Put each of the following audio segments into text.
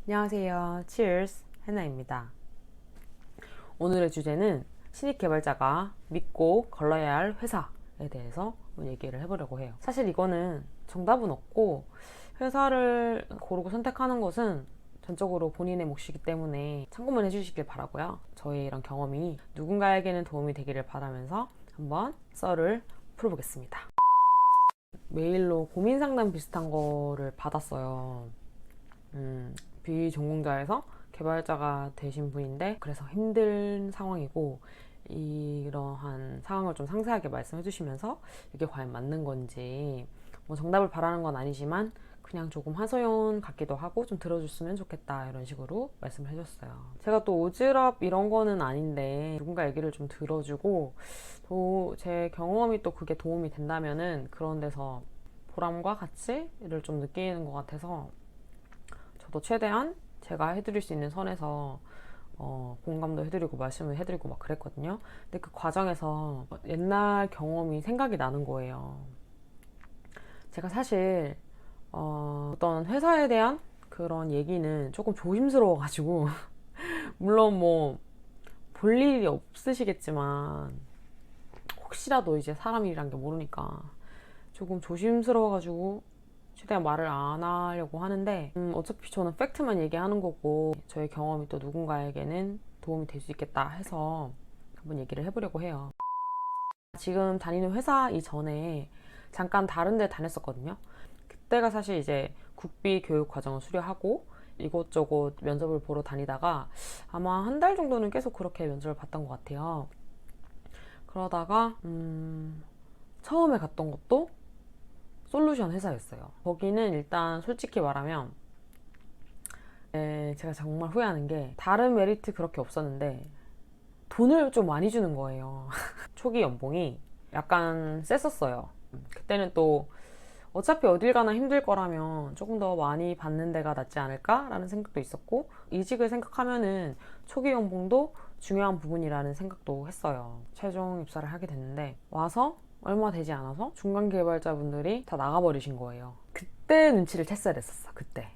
안녕하세요. Cheers! 해나입니다. 오늘의 주제는 신입 개발자가 믿고 걸러야 할 회사에 대해서 얘기를 해보려고 해요. 사실 이거는 정답은 없고 회사를 고르고 선택하는 것은 전적으로 본인의 몫이기 때문에 참고만 해주시길 바라고요. 저의 이런 경험이 누군가에게는 도움이 되기를 바라면서 한번 썰을 풀어보겠습니다. 메일로 고민 상담 비슷한 거를 받았어요. 비전공자에서 개발자가 되신 분인데 그래서 힘든 상황이고 이러한 상황을 좀 상세하게 말씀해 주시면서 이게 과연 맞는 건지 뭐 정답을 바라는 건 아니지만 그냥 조금 하소연 같기도 하고 좀 들어줬으면 좋겠다 이런 식으로 말씀을 해줬어요. 제가 또 오지랖 이런 거는 아닌데 누군가 얘기를 좀 들어주고 또 제 경험이 또 그게 도움이 된다면은 그런 데서 보람과 가치를 좀 느끼는 것 같아서 저도 최대한 제가 해드릴 수 있는 선에서 공감도 해드리고 말씀을 해드리고 막 그랬거든요. 근데 그 과정에서 옛날 경험이 생각이 나는 거예요. 제가 사실 어떤 회사에 대한 그런 얘기는 조금 조심스러워가지고 물론 뭐 볼 일이 없으시겠지만 혹시라도 이제 사람이란 게 모르니까 조금 조심스러워가지고 최대한 말을 안 하려고 하는데 어차피 저는 팩트만 얘기하는 거고 저의 경험이 또 누군가에게는 도움이 될 수 있겠다 해서 한번 얘기를 해보려고 해요. 지금 다니는 회사 이전에 잠깐 다른 데 다녔었거든요. 그때가 사실 이제 국비 교육 과정을 수료하고 이곳저곳 면접을 보러 다니다가 아마 한 달 정도는 계속 그렇게 면접을 봤던 것 같아요. 그러다가 처음에 갔던 것도 솔루션 회사였어요. 거기는 일단 솔직히 말하면 제가 정말 후회하는 게 다른 메리트 그렇게 없었는데 돈을 좀 많이 주는 거예요. 초기 연봉이 약간 셌었어요. 그때는 또 어차피 어딜 가나 힘들 거라면 조금 더 많이 받는 데가 낫지 않을까라는 생각도 있었고 이직을 생각하면은 초기 연봉도 중요한 부분이라는 생각도 했어요. 최종 입사를 하게 됐는데 와서 얼마 되지 않아서 중간 개발자분들이 다 나가버리신 거예요. 그때 눈치를 챘어야 됐었어. 그때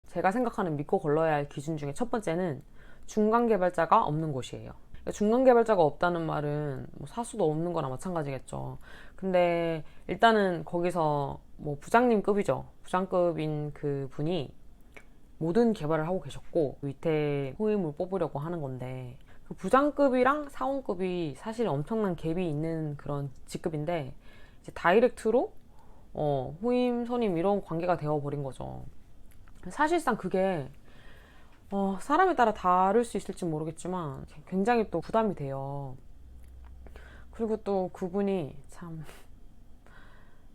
제가 생각하는 믿고 걸러야 할 기준 중에 첫 번째는 중간 개발자가 없는 곳이에요. 중간 개발자가 없다는 말은 뭐 사수도 없는 거나 마찬가지겠죠. 근데 일단은 거기서 뭐 부장님급이죠. 부장급인 그 분이 모든 개발을 하고 계셨고 밑에 후임을 뽑으려고 하는 건데 그 부장급이랑 사원급이 사실 엄청난 갭이 있는 그런 직급인데 이제 다이렉트로 후임, 선임 이런 관계가 되어버린 거죠. 사실상 그게 사람에 따라 다를 수 있을지 모르겠지만 굉장히 또 부담이 돼요. 그리고 또 그분이 참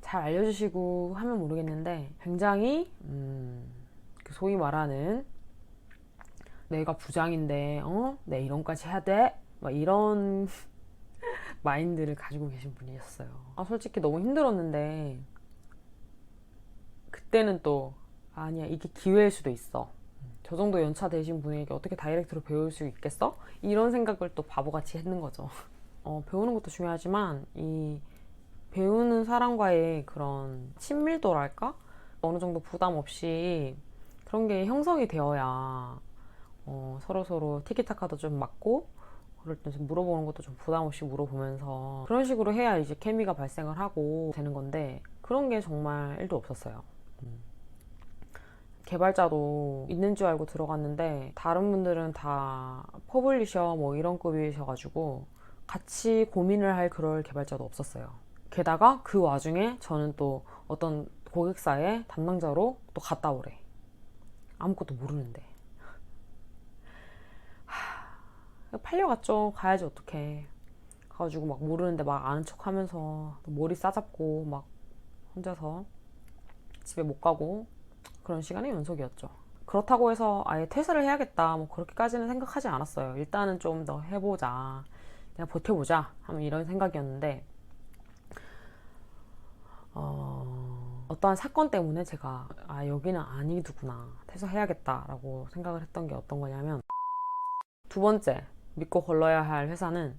잘 알려주시고 하면 모르겠는데 굉장히 그 소위 말하는 내가 부장인데 내 이런까지 해야 돼? 막 이런 마인드를 가지고 계신 분이셨어요. 솔직히 너무 힘들었는데 그때는 또 아니야 이게 기회일 수도 있어. 저 정도 연차 되신 분에게 어떻게 다이렉트로 배울 수 있겠어? 이런 생각을 또 바보같이 했는 거죠. 배우는 것도 중요하지만 이 배우는 사람과의 그런 친밀도랄까? 어느 정도 부담 없이 그런 게 형성이 되어야 서로서로 티키타카도 좀 맞고 그럴 때 좀 물어보는 것도 좀 부담 없이 물어보면서 그런 식으로 해야 이제 케미가 발생을 하고 되는 건데 그런 게 정말 1도 없었어요. 개발자도 있는 줄 알고 들어갔는데 다른 분들은 다 퍼블리셔 뭐 이런 급이셔가지고 같이 고민을 할 그럴 개발자도 없었어요. 게다가 그 와중에 저는 또 어떤 고객사의 담당자로 또 갔다 오래. 아무것도 모르는데. 팔려갔죠. 가야지 어떡해. 가가지고 막 모르는데 막 아는 척 하면서 머리 싸잡고 막 혼자서 집에 못 가고 그런 시간의 연속이었죠. 그렇다고 해서 아예 퇴사를 해야겠다 뭐 그렇게까지는 생각하지 않았어요. 일단은 좀 더 해보자. 내가 버텨보자 하면 이런 생각이었는데 어떠한 사건 때문에 제가 여기는 아니구나 퇴사해야겠다라고 생각을 했던 게 어떤 거냐면 두 번째 믿고 걸러야 할 회사는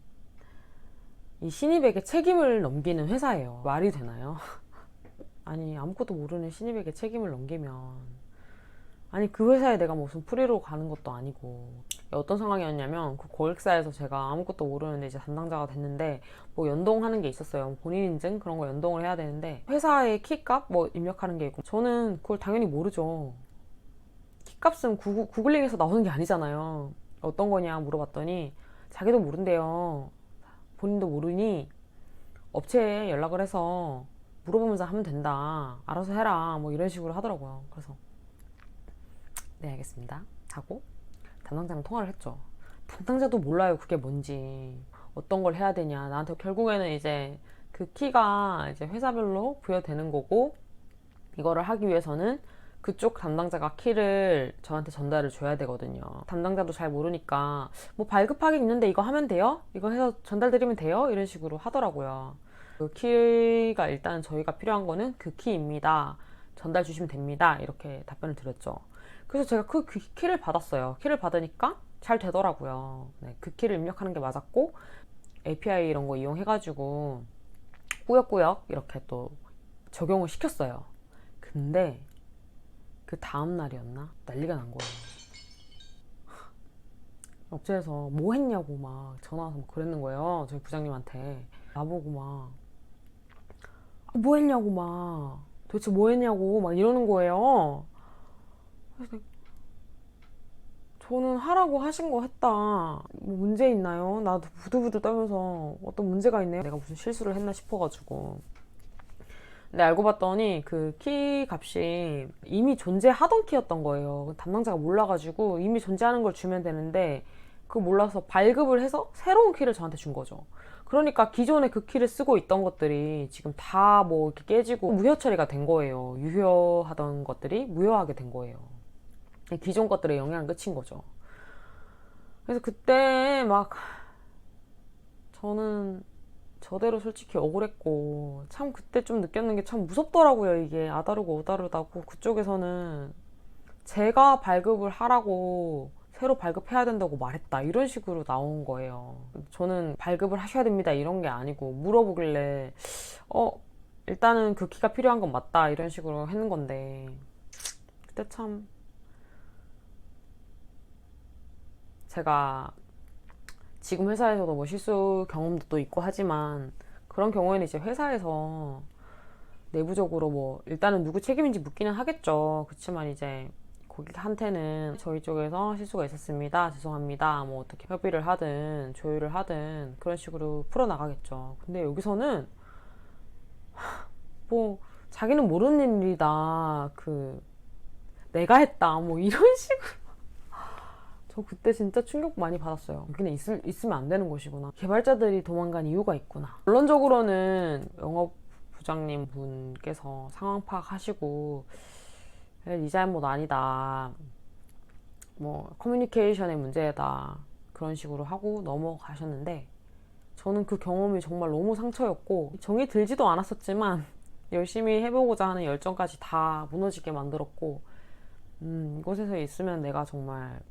이 신입에게 책임을 넘기는 회사예요. 말이 되나요? 아니 아무것도 모르는 신입에게 책임을 넘기면 아니 그 회사에 내가 무슨 프리로 가는 것도 아니고. 어떤 상황이었냐면 그 고객사에서 제가 아무것도 모르는데 이제 담당자가 됐는데 뭐 연동하는 게 있었어요. 본인 인증 그런 거 연동을 해야 되는데 회사의 키값 뭐 입력하는 게 있고 저는 그걸 당연히 모르죠. 키값은 구글링에서 나오는 게 아니잖아요. 어떤 거냐 물어봤더니 자기도 모른대요. 본인도 모르니 업체에 연락을 해서 물어보면서 하면 된다. 알아서 해라. 뭐 이런 식으로 하더라고요. 그래서 네 알겠습니다 하고 담당자랑 통화를 했죠. 담당자도 몰라요 그게 뭔지 어떤 걸 해야 되냐. 나한테 결국에는 이제 그 키가 이제 회사별로 부여되는 거고 이거를 하기 위해서는 그쪽 담당자가 키를 저한테 전달을 줘야 되거든요. 담당자도 잘 모르니까 뭐 발급하기 있는데 이거 하면 돼요? 이거 해서 전달드리면 돼요? 이런 식으로 하더라고요. 그 키가 일단 저희가 필요한 거는 그 키입니다. 전달 주시면 됩니다. 이렇게 답변을 드렸죠. 그래서 제가 그 키를 받았어요. 키를 받으니까 잘 되더라고요. 네, 그 키를 입력하는 게 맞았고 API 이런 거 이용해가지고 꾸역꾸역 이렇게 또 적용을 시켰어요. 근데 그 다음 날이었나? 난리가 난 거예요. 업체에서 뭐 했냐고 막 전화 와서 막 그랬는 거예요. 저희 부장님한테. 나보고 막, 뭐 했냐고 막, 도대체 뭐 했냐고 막 이러는 거예요. 그래서 저는 하라고 하신 거 했다. 뭐 문제 있나요? 나도 부들부들 떨면서 어떤 문제가 있네요. 내가 무슨 실수를 했나 싶어가지고. 근데 알고 봤더니 그 키 값이 이미 존재하던 키였던 거예요. 담당자가 몰라가지고 이미 존재하는 걸 주면 되는데 그거 몰라서 발급을 해서 새로운 키를 저한테 준 거죠. 그러니까 기존에 그 키를 쓰고 있던 것들이 지금 다 뭐 이렇게 깨지고 무효 처리가 된 거예요. 유효하던 것들이 무효하게 된 거예요. 기존 것들의 영향은 끝인 거죠. 그래서 그때 막 저는 저대로 솔직히 억울했고 참 그때 좀 느꼈는 게 참 무섭더라고요. 이게 아다르고 오다르다고 그쪽에서는 제가 발급을 하라고 새로 발급해야 된다고 말했다 이런 식으로 나온 거예요. 저는 발급을 하셔야 됩니다 이런 게 아니고 물어보길래 일단은 그 키가 필요한 건 맞다 이런 식으로 했는 건데 그때 참 제가 지금 회사에서도 뭐 실수 경험도 또 있고 하지만 그런 경우에는 이제 회사에서 내부적으로 뭐 일단은 누구 책임인지 묻기는 하겠죠. 그렇지만 이제 고객한테는 저희 쪽에서 실수가 있었습니다. 죄송합니다. 뭐 어떻게 협의를 하든 조율을 하든 그런 식으로 풀어나가겠죠. 근데 여기서는 뭐 자기는 모르는 일이다. 그 내가 했다. 뭐 이런 식으로. 저 그때 진짜 충격 많이 받았어요. 여기는 있으면 안 되는 곳이구나. 개발자들이 도망간 이유가 있구나. 결론적으로는 영업 부장님 분께서 상황 파악하시고 네 잘못 아니다. 뭐 커뮤니케이션의 문제다. 그런 식으로 하고 넘어가셨는데 저는 그 경험이 정말 너무 상처였고 정이 들지도 않았었지만 열심히 해보고자 하는 열정까지 다 무너지게 만들었고 이곳에서 있으면 내가 정말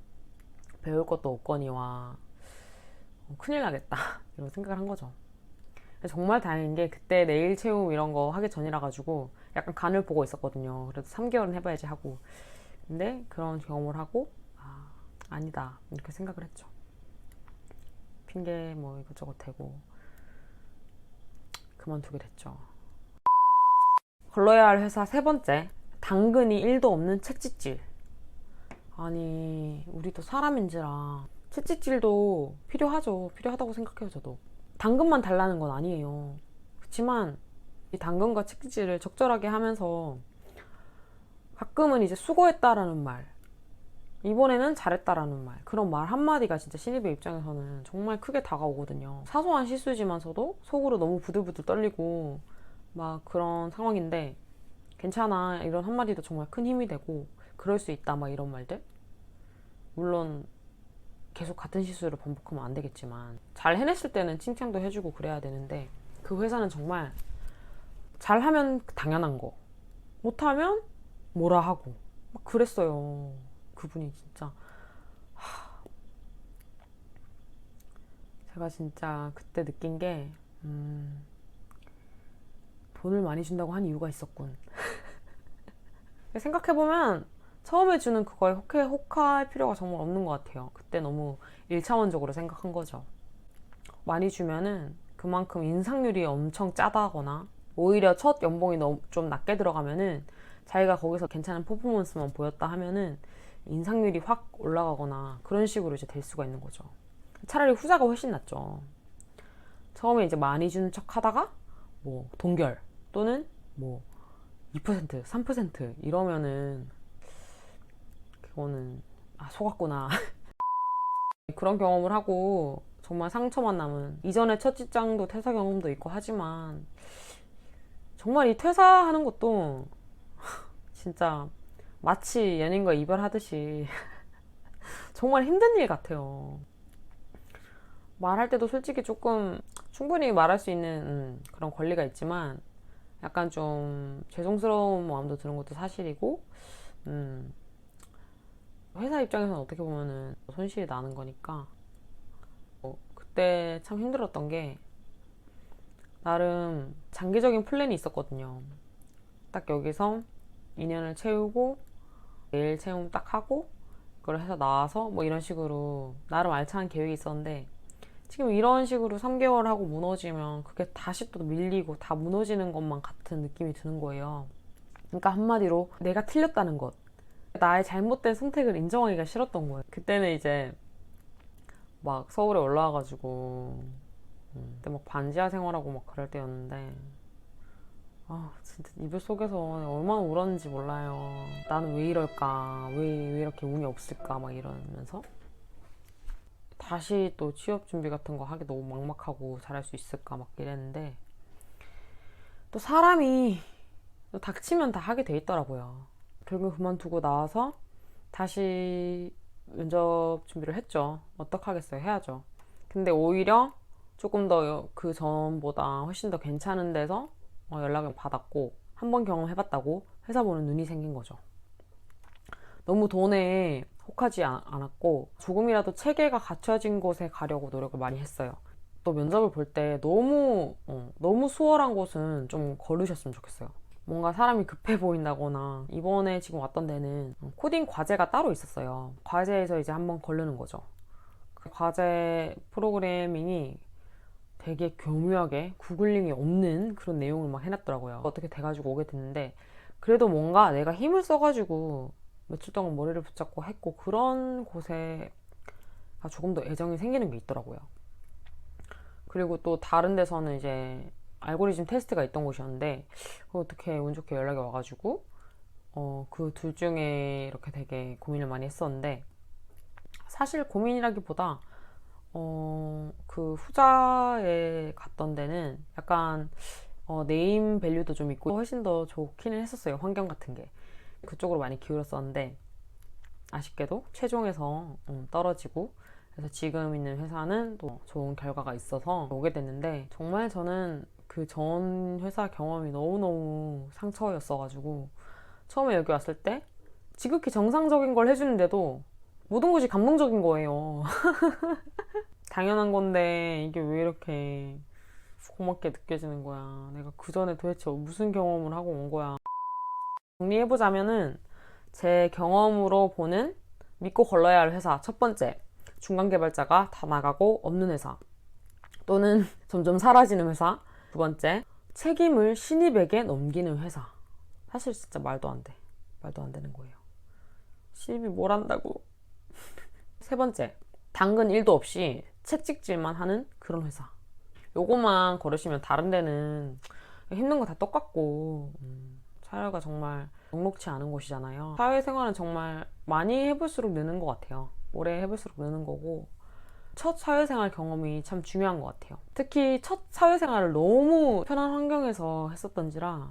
배울 것도 없거니와 큰일 나겠다 이런 생각을 한 거죠. 정말 다행인 게 그때 내일 채움 이런 거 하기 전이라 가지고 약간 간을 보고 있었거든요. 그래도 3개월은 해봐야지 하고 근데 그런 경험을 하고 아니다 이렇게 생각을 했죠. 핑계 뭐 이것저것 대고 그만두게 됐죠. 걸러야 할 회사 세 번째, 당근이 1도 없는 채찍질. 아니 우리도 사람인지라 채찍질도 필요하죠. 필요하다고 생각해요. 저도 당근만 달라는 건 아니에요. 그렇지만 이 당근과 채찍질을 적절하게 하면서 가끔은 이제 수고했다라는 말, 이번에는 잘했다라는 말, 그런 말 한마디가 진짜 신입의 입장에서는 정말 크게 다가오거든요. 사소한 실수지만서도 속으로 너무 부들부들 떨리고 막 그런 상황인데 괜찮아 이런 한마디도 정말 큰 힘이 되고 그럴 수 있다 막 이런 말들. 물론 계속 같은 실수를 반복하면 안 되겠지만 잘 해냈을 때는 칭찬도 해주고 그래야 되는데 그 회사는 정말 잘하면 당연한 거, 못하면 뭐라 하고 막 그랬어요. 그분이 진짜 제가 진짜 그때 느낀 게 돈을 많이 준다고 한 이유가 있었군. 생각해보면 처음에 주는 그거에 혹할 필요가 정말 없는 것 같아요. 그때 너무 1차원적으로 생각한 거죠. 많이 주면은 그만큼 인상률이 엄청 짜다거나 오히려 첫 연봉이 너무 좀 낮게 들어가면은 자기가 거기서 괜찮은 퍼포먼스만 보였다 하면은 인상률이 확 올라가거나 그런 식으로 이제 될 수가 있는 거죠. 차라리 후자가 훨씬 낫죠. 처음에 이제 많이 주는 척 하다가 뭐 동결 또는 뭐 2%, 3% 이러면은 그거는 속았구나. 그런 경험을 하고 정말 상처만 남은 이전에 첫 직장도 퇴사 경험도 있고 하지만 정말 이 퇴사하는 것도 진짜 마치 연인과 이별하듯이 정말 힘든 일 같아요. 말할 때도 솔직히 조금 충분히 말할 수 있는 그런 권리가 있지만 약간 좀 죄송스러운 마음도 드는 것도 사실이고 회사 입장에서는 어떻게 보면은 손실이 나는 거니까 그때 참 힘들었던 게 나름 장기적인 플랜이 있었거든요. 딱 여기서 2년을 채우고 내일 채움 딱 하고 그걸 해서 나와서 뭐 이런 식으로 나름 알찬 계획이 있었는데 지금 이런 식으로 3개월 하고 무너지면 그게 다시 또 밀리고 다 무너지는 것만 같은 느낌이 드는 거예요. 그러니까 한마디로 내가 틀렸다는 것, 나의 잘못된 선택을 인정하기가 싫었던 거예요. 그때는 이제 막 서울에 올라와가지고 그때 막 반지하 생활하고 막 그럴 때였는데 진짜 이불 속에서 얼마나 울었는지 몰라요. 나는 왜 이럴까, 왜 이렇게 운이 없을까 막 이러면서 다시 또 취업 준비 같은 거 하기 너무 막막하고 잘할 수 있을까 막 이랬는데 또 사람이 또 닥치면 다 하게 돼 있더라고요. 결국 그만두고 나와서 다시 면접 준비를 했죠. 어떡하겠어요. 해야죠. 근데 오히려 조금 더 그 전보다 훨씬 더 괜찮은 데서 연락을 받았고 한 번 경험해봤다고 회사 보는 눈이 생긴 거죠. 너무 돈에 혹하지 않았고 조금이라도 체계가 갖춰진 곳에 가려고 노력을 많이 했어요. 또 면접을 볼 때 너무 수월한 곳은 좀 거르셨으면 좋겠어요. 뭔가 사람이 급해 보인다거나 이번에 지금 왔던 데는 코딩 과제가 따로 있었어요. 과제에서 이제 한번 걸르는 거죠. 그 과제 프로그래밍이 되게 교묘하게 구글링이 없는 그런 내용을 막 해놨더라고요. 어떻게 돼가지고 오게 됐는데 그래도 뭔가 내가 힘을 써가지고 며칠 동안 머리를 붙잡고 했고 그런 곳에 조금 더 애정이 생기는 게 있더라고요. 그리고 또 다른 데서는 이제 알고리즘 테스트가 있던 곳이었는데 어떻게 운 좋게 연락이 와가지고 그 둘 중에 이렇게 되게 고민을 많이 했었는데 사실 고민이라기보다 그 후자에 갔던 데는 약간 네임 밸류도 좀 있고 훨씬 더 좋기는 했었어요. 환경 같은 게 그쪽으로 많이 기울었었는데 아쉽게도 최종에서 떨어지고 그래서 지금 있는 회사는 또 좋은 결과가 있어서 오게 됐는데 정말 저는 그 전 회사 경험이 너무너무 상처였어가지고 처음에 여기 왔을 때 지극히 정상적인 걸 해주는데도 모든 것이 감동적인 거예요. 당연한 건데 이게 왜 이렇게 고맙게 느껴지는 거야. 내가 그 전에 도대체 무슨 경험을 하고 온 거야. 정리해보자면은 제 경험으로 보는 믿고 걸러야 할 회사 첫 번째, 중간 개발자가 다 나가고 없는 회사 또는 점점 사라지는 회사. 두 번째, 책임을 신입에게 넘기는 회사. 사실 진짜 말도 안 돼. 말도 안 되는 거예요. 신입이 뭘 한다고. 세 번째, 당근 1도 없이 채찍질만 하는 그런 회사. 요거만 걸으시면 다른 데는 힘든 거 다 똑같고 사회가 정말 녹록치 않은 곳이잖아요. 사회생활은 정말 많이 해볼수록 느는 것 같아요. 오래 해볼수록 느는 거고 첫 사회생활 경험이 참 중요한 것 같아요. 특히 첫 사회생활을 너무 편한 환경에서 했었던지라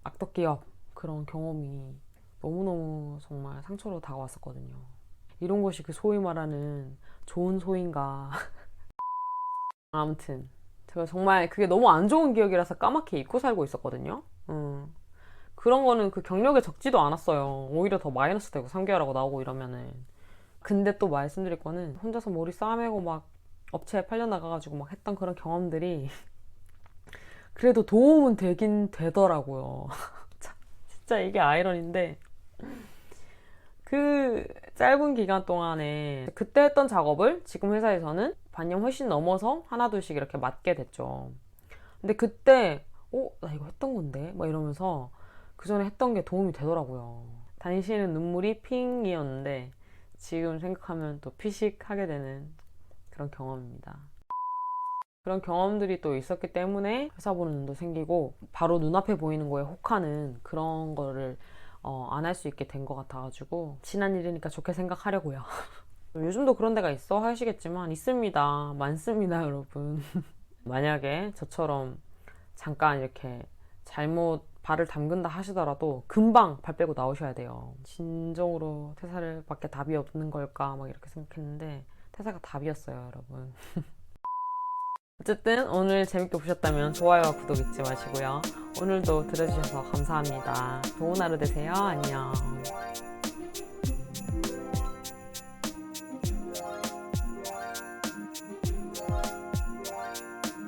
악덕기업 그런 경험이 너무너무 정말 상처로 다가왔었거든요. 이런 것이 그 소위 말하는 좋은 소인가. 아무튼 제가 정말 그게 너무 안 좋은 기억이라서 까맣게 잊고 살고 있었거든요. 그런 거는 그 경력에 적지도 않았어요. 오히려 더 마이너스 되고 3개월하고 나오고 이러면은. 근데 또 말씀드릴 거는 혼자서 머리 싸매고 막 업체에 팔려 나가가지고 막 했던 그런 경험들이 그래도 도움은 되긴 되더라고요. 진짜 이게 아이러니인데 그 짧은 기간 동안에 그때 했던 작업을 지금 회사에서는 반년 훨씬 넘어서 하나둘씩 이렇게 맡게 됐죠. 근데 그때 나 이거 했던 건데? 막 이러면서 그 전에 했던 게 도움이 되더라고요. 단시에는 눈물이 핑이었는데 지금 생각하면 또 피식하게 되는 그런 경험입니다. 그런 경험들이 또 있었기 때문에 회사 보는 눈도 생기고 바로 눈앞에 보이는 거에 혹하는 그런 거를 안 할 수 있게 된 것 같아가지고 지난 일이니까 좋게 생각하려고요. 요즘도 그런 데가 있어 하시겠지만 있습니다. 많습니다, 여러분. 만약에 저처럼 잠깐 이렇게 잘못 발을 담근다 하시더라도 금방 발 빼고 나오셔야 돼요. 진정으로 퇴사를 밖에 답이 없는 걸까 막 이렇게 생각했는데 퇴사가 답이었어요, 여러분. 어쨌든 오늘 재밌게 보셨다면 좋아요와 구독 잊지 마시고요. 오늘도 들어주셔서 감사합니다. 좋은 하루 되세요. 안녕.